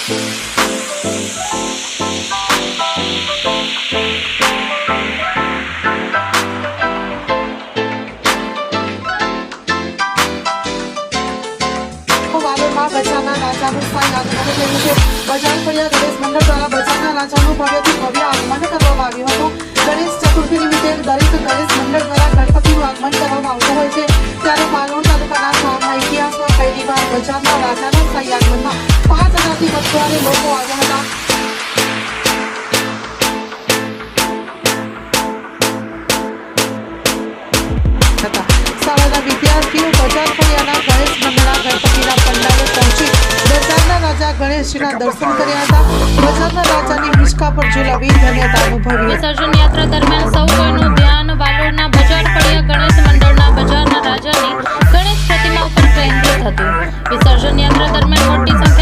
બજારના રાજાનું સ્થાન આગમન થયું છે। બજાર ફળિયા ગણેશ મંડળ દ્વારા બજારના રાજાનું ભવ્યથી ભવ્ય આગમન કરવામાં આવ્યું હતું। ગણેશ ચતુર્થી નિમિત્તે દરેક ગણેશ મંડળ દ્વારા ગણપતિનું આગમન કરવામાં આવતું હોય છે। ત્યારે માલવણ તાલુકાના ગામના ઇતિહાસમાં પહેલી વાર બજારના રાજાના સ્થાયી આગમનમાં 5000થી વધુ લોકો આવ્યા હતા। શાળાના વિદ્યાર્થીઓ બજાર ફળિયાના ગણેશ મંડળના ગણપતિના પંડાલે પહોંચી બજારના રાજા ગણેશજીના દર્શન કર્યા હતા। બજારના રાજાની હિંચકા પર ઝુલાવી ધન્યતા અનુભવી। વિસર્જન યાત્રા દરમિયાન સૌ કોઈનું ધ્યાન વાલોડના બજાર ફળિયા ગણેશ મંડળના બજારના રાજાની ગણેશ પ્રતિમા ઉપર કેન્દ્રિત હતું। વિસર્જન યાત્રા દરમિયાન મોટી